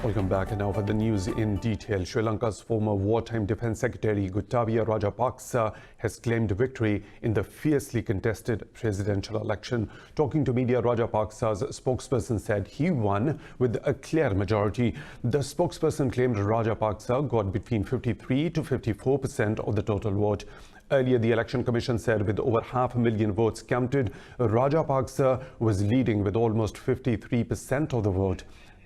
Welcome back. And now for the news in detail. Sri Lanka's former wartime defense secretary Gotabaya Rajapaksa has claimed victory in the fiercely contested presidential election. Talking to media, Rajapaksa's spokesperson said he won with a clear majority. The spokesperson claimed Rajapaksa got between 53 to 54% of the total vote. Earlier, the Election Commission said with over 500,000 votes counted, Rajapaksa was leading with almost 53% of the vote.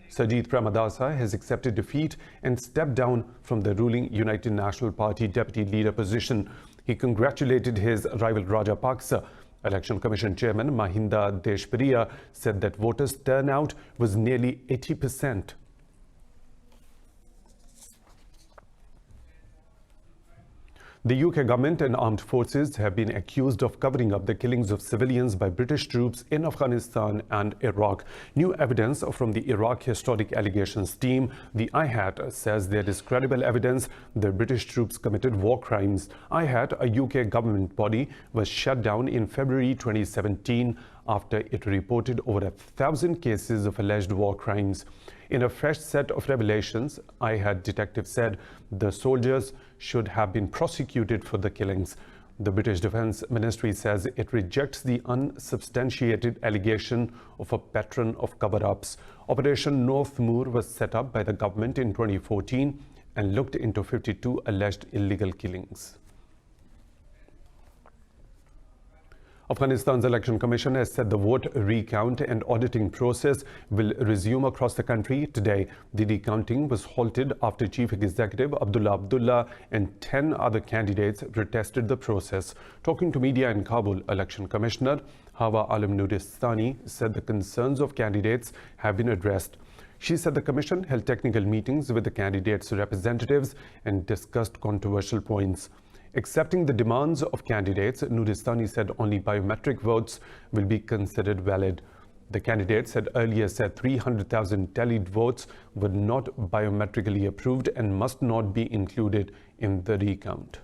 Sajith Premadasa has accepted defeat and stepped down from the ruling United National Party deputy leader position. He congratulated his rival Rajapaksa. Election Commission Chairman Mahinda Deshpriya said that voters' turnout was nearly 80%. The UK government and armed forces have been accused of covering up the killings of civilians by British troops in Afghanistan and Iraq. New evidence from the Iraq Historic Allegations team, the IHAT, says there is credible evidence the British troops committed war crimes. IHAT, a UK government body, was shut down in February 2017 after it reported over 1,000 cases of alleged war crimes. In a fresh set of revelations, IHAT detectives said the soldiers should have been prosecuted for the killings. The British Defence Ministry says it rejects the unsubstantiated allegation of a pattern of cover-ups. Operation North Moor was set up by the government in 2014 and looked into 52 alleged illegal killings. Afghanistan's Election Commission has said the vote recount and auditing process will resume across the country today. The recounting was halted after Chief Executive Abdullah and 10 other candidates protested the process. Talking to media in Kabul, Election Commissioner Hawa Alam Nuristani said the concerns of candidates have been addressed. She said the Commission held technical meetings with the candidates' representatives and discussed controversial points. Accepting the demands of candidates, Nuristani said only biometric votes will be considered valid. The candidates had earlier said 300,000 tallied votes were not biometrically approved and must not be included in the recount.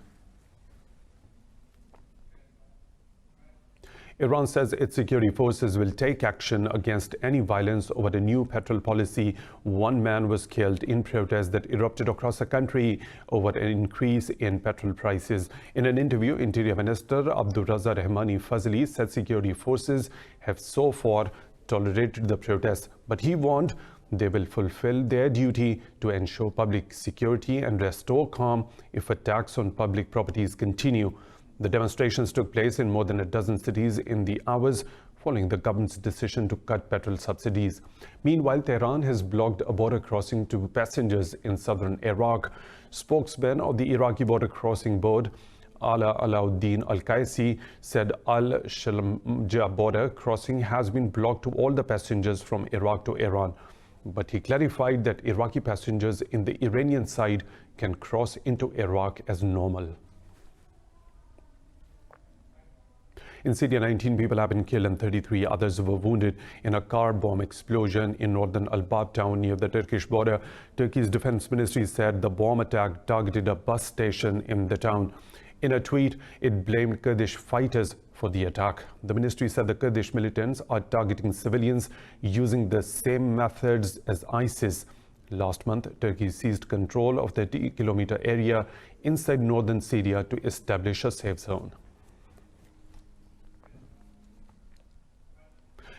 Iran says its security forces will take action against any violence over the new petrol policy. One man was killed in protests that erupted across the country over an increase in petrol prices. In an interview, Interior Minister Abdurraza Rahmani Fazli said security forces have so far tolerated the protests, but he warned they will fulfill their duty to ensure public security and restore calm if attacks on public properties continue. The demonstrations took place in more than a dozen cities in the hours following the government's decision to cut petrol subsidies. Meanwhile, Tehran has blocked a border crossing to passengers in southern Iraq. Spokesman of the Iraqi Border Crossing Board, Ala Alauddin Al-Qaisi, said Al-Shalmja border crossing has been blocked to all the passengers from Iraq to Iran. But he clarified that Iraqi passengers in the Iranian side can cross into Iraq as normal. In Syria, 19 people have been killed and 33 others were wounded in a car bomb explosion in northern Al-Bab town near the Turkish border. Turkey's defense ministry said the bomb attack targeted a bus station in the town. In a tweet, it blamed Kurdish fighters for the attack. The ministry said the Kurdish militants are targeting civilians using the same methods as ISIS. Last month, Turkey seized control of the 30-kilometer area inside northern Syria to establish a safe zone.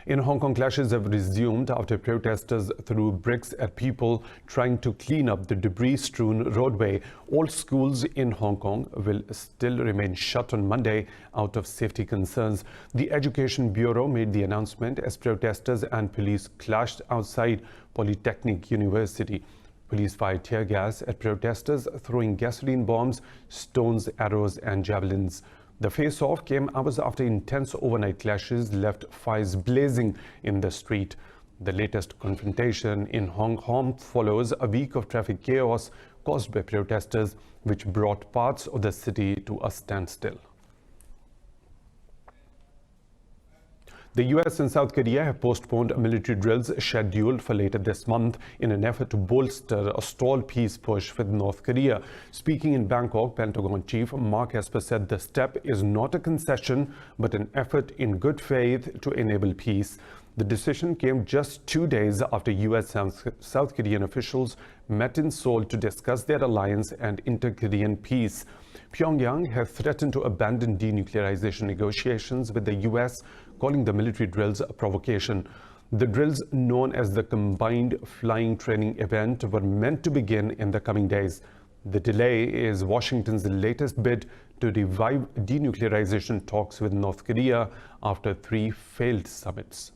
In Hong Kong, clashes have resumed after protesters threw bricks at people trying to clean up the debris-strewn roadway. All schools in Hong Kong will still remain shut on Monday out of safety concerns. The Education Bureau made the announcement as protesters and police clashed outside Polytechnic University. Police fired tear gas at protesters, throwing gasoline bombs, stones, arrows and javelins. The face-off came hours after intense overnight clashes left fires blazing in the street. The latest confrontation in Hong Kong follows a week of traffic chaos caused by protesters, which brought parts of the city to a standstill. The US and South Korea have postponed military drills scheduled for later this month in an effort to bolster a stalled peace push with North Korea. Speaking in Bangkok, Pentagon Chief Mark Esper said the step is not a concession, but an effort in good faith to enable peace. The decision came just 2 days after US and South Korean officials met in Seoul to discuss their alliance and inter-Korean peace. Pyongyang has threatened to abandon denuclearization negotiations with the US, calling the military drills a provocation. The drills, known as the Combined Flying Training Event, were meant to begin in the coming days. The delay is Washington's latest bid to revive denuclearization talks with North Korea after 3 failed summits.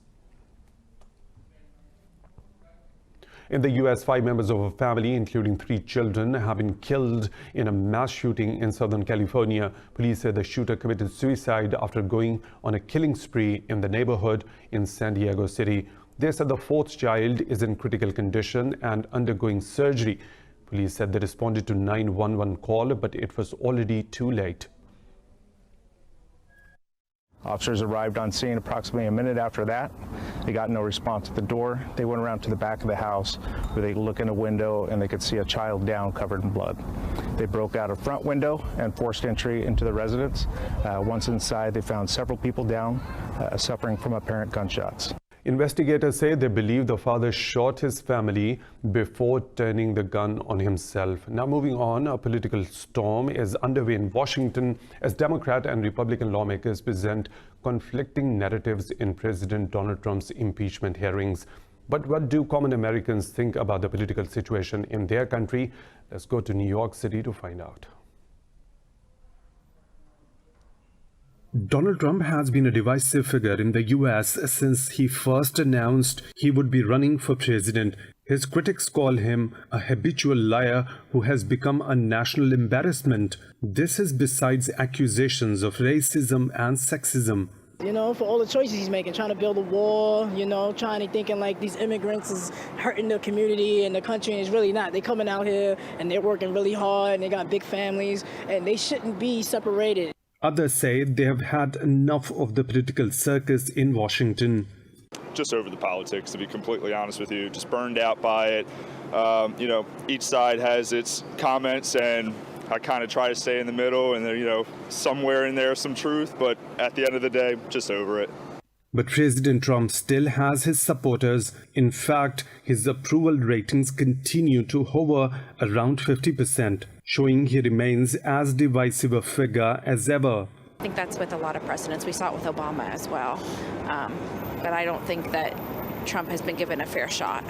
In the US, 5 members of a family, including 3 children, have been killed in a mass shooting in Southern California. Police said the shooter committed suicide after going on a killing spree in the neighborhood in San Diego City. They said the 4th child is in critical condition and undergoing surgery. Police said they responded to 911 call, but it was already too late. Officers arrived on scene approximately a minute after that. They got no response at the door. They went around to the back of the house where they look in a window and they could see a child down covered in blood. They broke out a front window and forced entry into the residence. Once inside, they found several people down, suffering from apparent gunshots. Investigators say they believe the father shot his family before turning the gun on himself. Now moving on, a political storm is underway in Washington as Democrat and Republican lawmakers present conflicting narratives in President Donald Trump's impeachment hearings. But what do common Americans think about the political situation in their country? Let's go to New York City to find out. Donald Trump has been a divisive figure in the US since he first announced he would be running for president. His critics call him a habitual liar who has become a national embarrassment. This is besides accusations of racism and sexism. You know, for all the choices he's making, trying to build a wall, you know, thinking like these immigrants is hurting the community and the country, and it's really not. They're coming out here and they're working really hard and they got big families and they shouldn't be separated. Others say they have had enough of the political circus in Washington. Just over the politics, to be completely honest with you, just burned out by it. You know, each side has its comments, and I kind of try to stay in the middle, and you know, somewhere in there some truth, but at the end of the day, just over it. But President Trump still has his supporters. In fact, his approval ratings continue to hover around 50%, showing he remains as divisive a figure as ever. I think that's with a lot of presidents. We saw it with Obama as well. But I don't think that Trump has been given a fair shot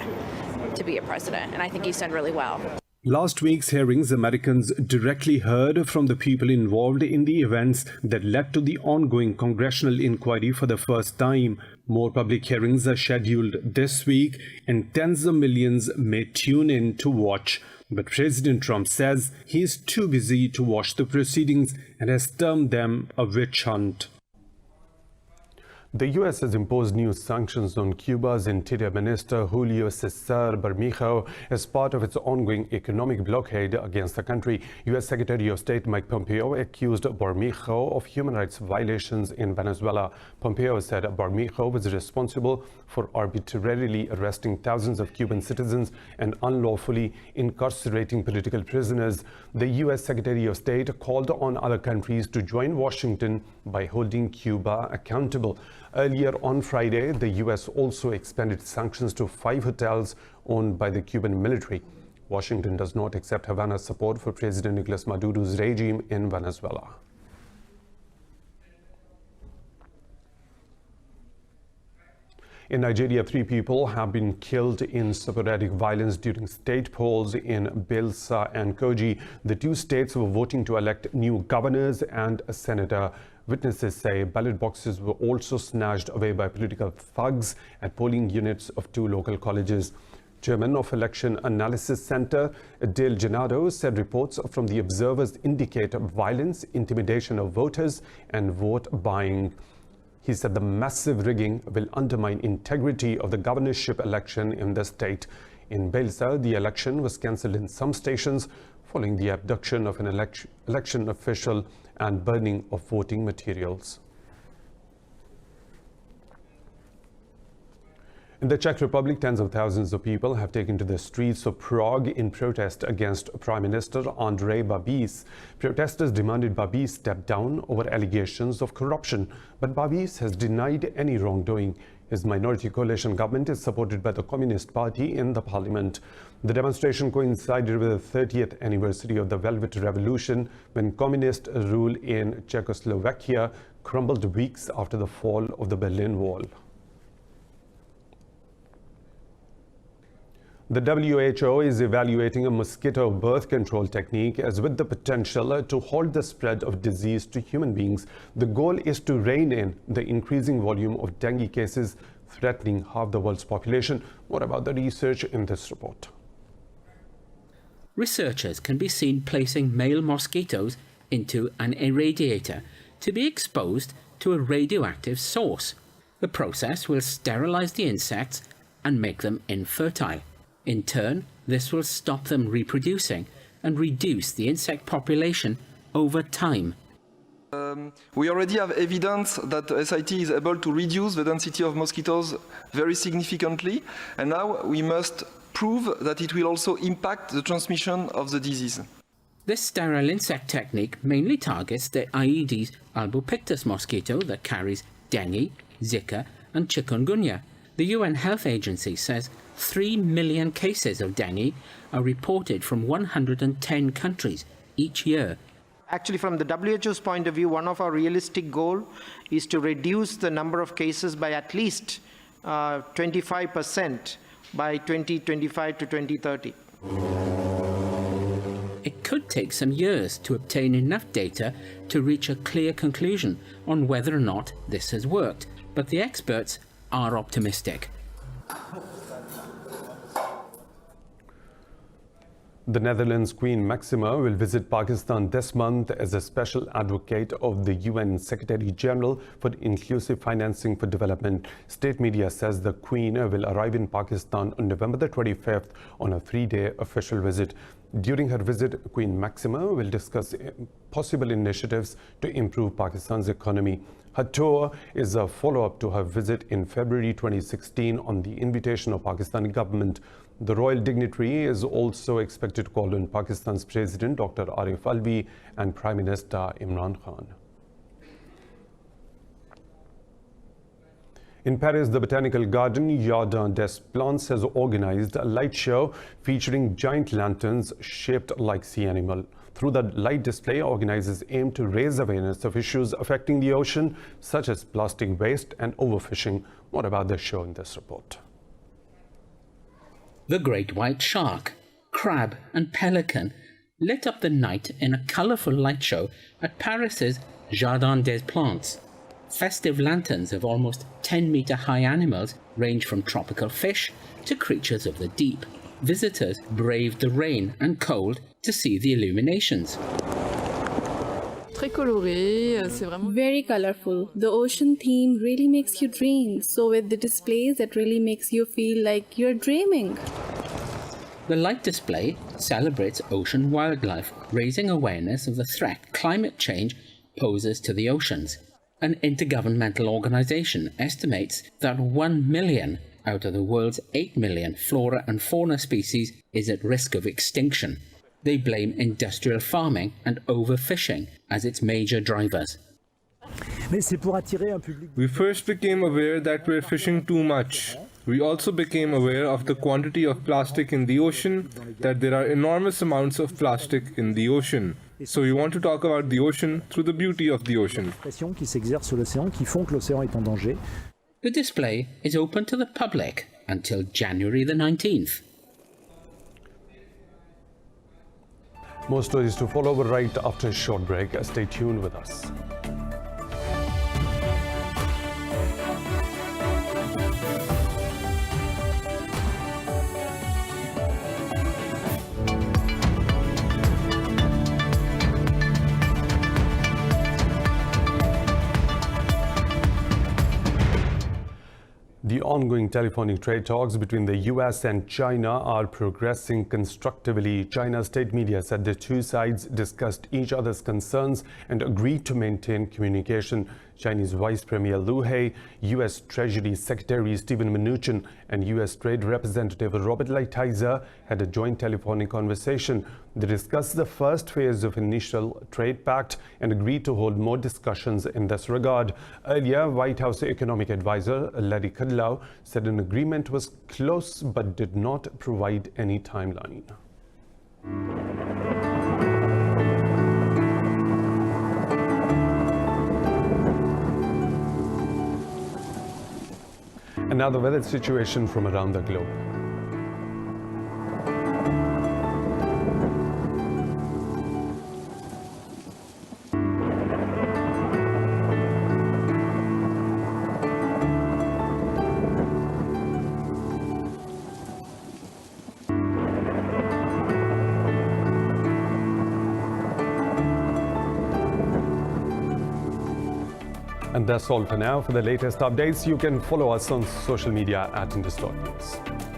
to be a president, and I think he's done really well. Last week's hearings, Americans directly heard from the people involved in the events that led to the ongoing congressional inquiry for the first time. More public hearings are scheduled this week, and tens of millions may tune in to watch. But President Trump says he is too busy to watch the proceedings and has termed them a witch hunt. The U.S. has imposed new sanctions on Cuba's Interior Minister Julio Cesar Bermejo as part of its ongoing economic blockade against the country. U.S. Secretary of State Mike Pompeo accused Bermejo of human rights violations in Venezuela. Pompeo said Bermejo was responsible for arbitrarily arresting thousands of Cuban citizens and unlawfully incarcerating political prisoners. The U.S. Secretary of State called on other countries to join Washington by holding Cuba accountable. Earlier on Friday, the U.S. also expanded sanctions to 5 hotels owned by the Cuban military. Washington does not accept Havana's support for President Nicolas Maduro's regime in Venezuela. In Nigeria, 3 people have been killed in sporadic violence during state polls in Bayelsa and Kogi. The 2 states were voting to elect new governors and a senator. Witnesses say ballot boxes were also snatched away by political thugs at polling units of 2 local colleges. Chairman of Election Analysis Center, Dale Gennaro, said reports from the observers indicate violence, intimidation of voters, and vote buying. He said the massive rigging will undermine integrity of the governorship election in the state. In Bayelsa, the election was cancelled in some stations following the abduction of an election official and burning of voting materials. In the Czech Republic, tens of thousands of people have taken to the streets of Prague in protest against Prime Minister Andrej Babiš. Protesters demanded Babiš step down over allegations of corruption, but Babiš has denied any wrongdoing. His minority coalition government is supported by the Communist Party in the parliament. The demonstration coincided with the 30th anniversary of the Velvet Revolution, when communist rule in Czechoslovakia crumbled weeks after the fall of the Berlin Wall. The WHO is evaluating a mosquito birth control technique as with the potential to halt the spread of disease to human beings. The goal is to rein in the increasing volume of dengue cases threatening half the world's population. What about the research in this report? Researchers can be seen placing male mosquitoes into an irradiator to be exposed to a radioactive source. The process will sterilize the insects and make them infertile. In turn, this will stop them reproducing and reduce the insect population over time. We already have evidence that SIT is able to reduce the density of mosquitoes very significantly, and now we must prove that it will also impact the transmission of the disease. This sterile insect technique mainly targets the Aedes albopictus mosquito that carries dengue, Zika and chikungunya. The UN Health Agency says 3 million cases of dengue are reported from 110 countries each year. Actually, from the WHO's point of view, one of our realistic goals is to reduce the number of cases by at least 25% by 2025 to 2030. It could take some years to obtain enough data to reach a clear conclusion on whether or not this has worked, but the experts are optimistic. The Netherlands' Queen Maxima will visit Pakistan this month as a special advocate of the UN Secretary-General for Inclusive Financing for Development. State media says the Queen will arrive in Pakistan on November the 25th on a 3-day official visit. During her visit, Queen Maxima will discuss possible initiatives to improve Pakistan's economy. Her tour is a follow-up to her visit in February 2016 on the invitation of Pakistani government. The royal dignitary is also expected to call on Pakistan's President Dr. Arif Alvi and Prime Minister Imran Khan. In Paris, the botanical garden Jardin des Plantes has organized a light show featuring giant lanterns shaped like sea animal. Through the light display, organizers aim to raise awareness of issues affecting the ocean, such as plastic waste and overfishing. What about the show in this report? The great white shark, crab and pelican lit up the night in a colourful light show at Paris's Jardin des Plantes. Festive lanterns of almost 10-metre-high animals range from tropical fish to creatures of the deep. Visitors braved the rain and cold to see the illuminations. Very colorful. The ocean theme really makes you dream. So with the displays, it really makes you feel like you're dreaming. The light display celebrates ocean wildlife, raising awareness of the threat climate change poses to the oceans. An intergovernmental organization estimates that 1 million out of the world's 8 million flora and fauna species is at risk of extinction. They blame industrial farming and overfishing as its major drivers. We first became aware that we're fishing too much. We also became aware of the quantity of plastic in the ocean, that there are enormous amounts of plastic in the ocean. So we want to talk about the ocean through the beauty of the ocean. The display is open to the public until January the 19th. More stories to follow right after a short break. Stay tuned with us. The ongoing telephonic trade talks between the US and China are progressing constructively. China's state media said the two sides discussed each other's concerns and agreed to maintain communication. Chinese Vice Premier Liu He, U.S. Treasury Secretary Steven Mnuchin, and U.S. Trade Representative Robert Lighthizer had a joint telephonic conversation. They discussed the first phase of initial trade pact and agreed to hold more discussions in this regard. Earlier, White House Economic Advisor Larry Kudlow said an agreement was close but did not provide any timeline. And now the weather situation from around the globe. And that's all for now. For the latest updates, you can follow us on social media at Indus.News.